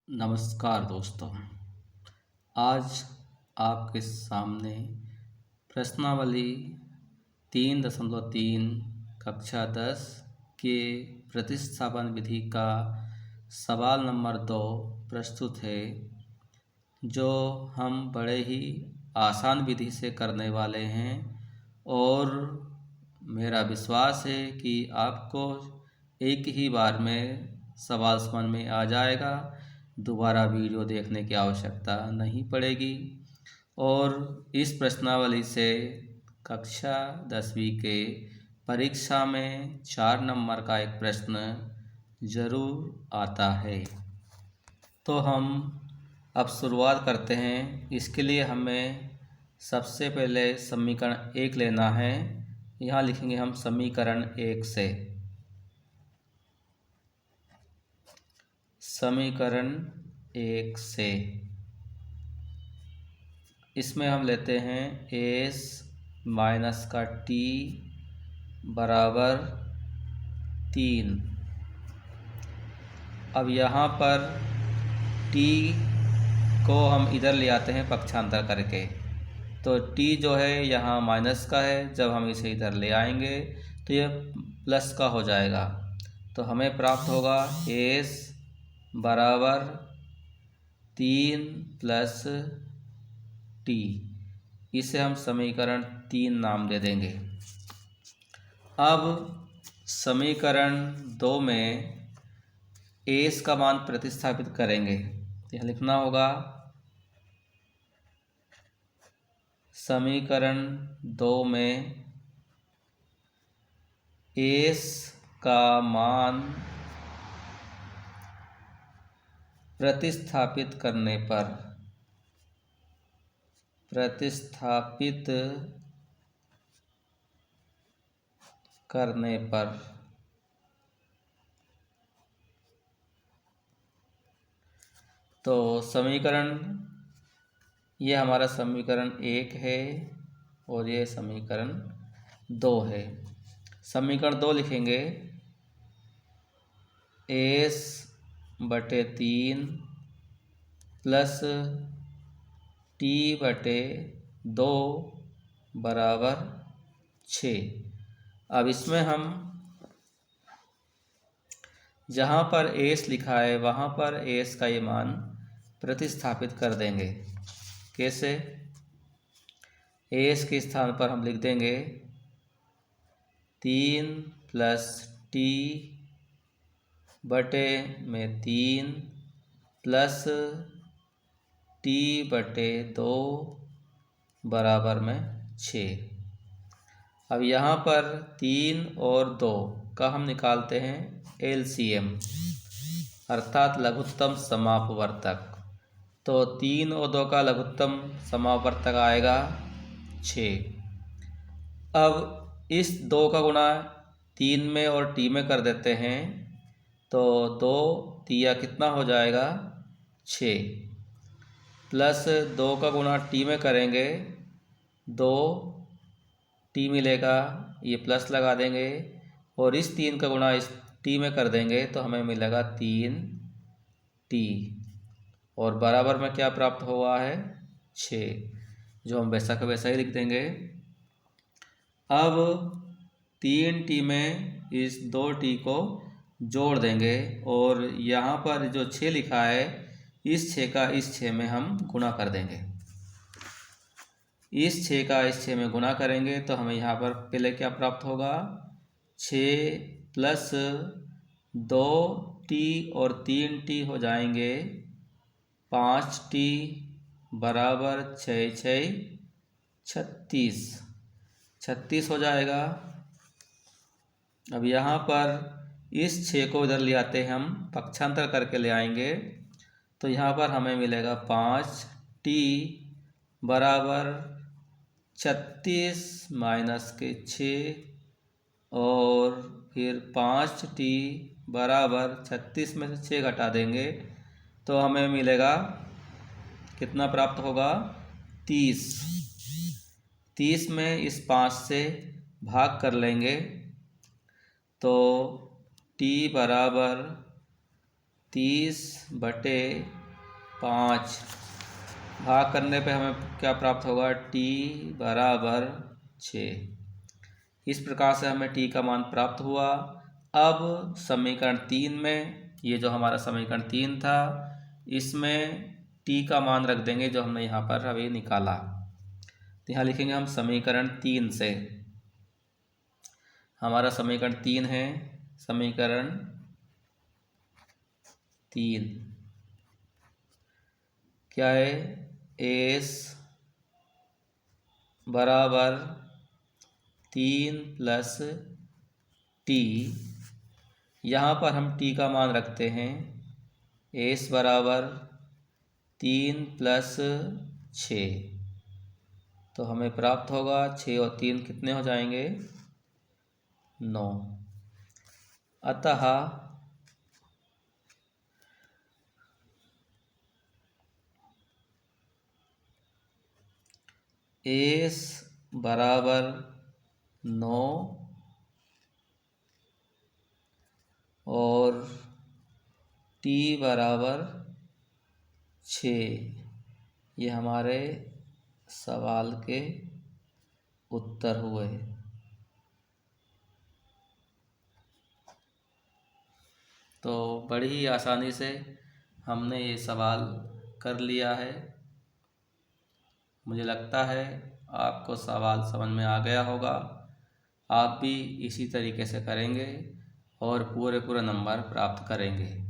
नमस्कार दोस्तों। आज आपके सामने प्रश्नावली 3.3 कक्षा 10 के प्रतिस्थापन विधि का सवाल नंबर 2 प्रस्तुत है, जो हम बड़े ही आसान विधि से करने वाले हैं और मेरा विश्वास है कि आपको एक ही बार में सवाल समझ में आ जाएगा। दोबारा वीडियो देखने की आवश्यकता नहीं पड़ेगी और इस प्रश्नावली से कक्षा 10वीं के परीक्षा में 4 नंबर का एक प्रश्न ज़रूर आता है। तो हम अब शुरुआत करते हैं। इसके लिए हमें सबसे पहले समीकरण 1 लेना है। यहाँ लिखेंगे हम समीकरण 1 से। समीकरण 1 से इसमें हम लेते हैं एस माइनस का टी बराबर 3। अब यहाँ पर टी को हम इधर ले आते हैं पक्षांतर करके, तो टी जो है यहाँ माइनस का है। जब हम इसे इधर ले आएंगे तो ये प्लस का हो जाएगा। तो हमें प्राप्त होगा एस बराबर 3 प्लस टी। इसे हम समीकरण 3 नाम दे देंगे। अब समीकरण 2 में एस का मान प्रतिस्थापित करेंगे। यह लिखना होगा समीकरण 2 में एस का मान प्रतिस्थापित करने पर तो समीकरण, ये हमारा समीकरण 1 है और ये समीकरण 2 है। समीकरण 2 लिखेंगे एस बटे 3 प्लस टी बटे 2 बराबर 6। अब इसमें हम जहाँ पर एस लिखा है वहाँ पर एस का ये मान प्रतिस्थापित कर देंगे। कैसे? एस के स्थान पर हम लिख देंगे 3 प्लस टी बटे में 3 प्लस टी बटे 2 बराबर में 6। अब यहाँ पर 3 और 2 का हम निकालते हैं एलसीएम, अर्थात लघुत्तम समापवर्तक। तो 3 और 2 का लघुत्तम समापवर्तक आएगा 6। अब इस 2 का गुणा 3 में और टी में कर देते हैं, तो 2 तिया कितना हो जाएगा 6, प्लस 2 का गुणा टी में करेंगे 2 टी मिलेगा, ये प्लस लगा देंगे और इस 3 का गुणा इस टी में कर देंगे तो हमें मिलेगा 3 टी और बराबर में क्या प्राप्त हुआ है 6, जो हम वैसा का वैसा ही लिख देंगे। अब 3 टी में इस 2 टी को जोड़ देंगे और यहाँ पर जो 6 लिखा है इस 6 का इस 6 में हम गुणा कर देंगे। इस 6 का इस 6 में गुणा करेंगे तो हमें यहाँ पर पहले क्या प्राप्त होगा 6 प्लस 2 टी और 3 टी हो जाएंगे 5 टी बराबर 6 6 36 हो जाएगा। अब यहाँ पर इस 6 को इधर ले आते हैं, हम पक्षांतर करके ले आएंगे तो यहाँ पर हमें मिलेगा 5 टी बराबर 36 माइनस के 6 और फिर 5 टी बराबर 36 में से 6 घटा देंगे तो हमें मिलेगा कितना प्राप्त होगा 30 में इस 5 से भाग कर लेंगे तो टी बराबर 30/5 भाग करने पे हमें क्या प्राप्त होगा, t बराबर 6। इस प्रकार से हमें t का मान प्राप्त हुआ। अब समीकरण 3 में, ये जो हमारा समीकरण 3 था, इसमें t का मान रख देंगे जो हमने यहाँ पर अभी निकाला। तो यहाँ लिखेंगे हम समीकरण 3 से, हमारा समीकरण 3 है, समीकरण 3 क्या है, s बराबर 3 + t, यहाँ पर हम t का मान रखते हैं, s बराबर 3 + 6, तो हमें प्राप्त होगा 6 और 3 कितने हो जाएंगे, 9। अतः s बराबर 9 और t बराबर 6, ये हमारे सवाल के उत्तर हुए। तो बड़ी ही आसानी से हमने ये सवाल कर लिया है। मुझे लगता है आपको सवाल समझ में आ गया होगा। आप भी इसी तरीके से करेंगे और पूरे नंबर प्राप्त करेंगे।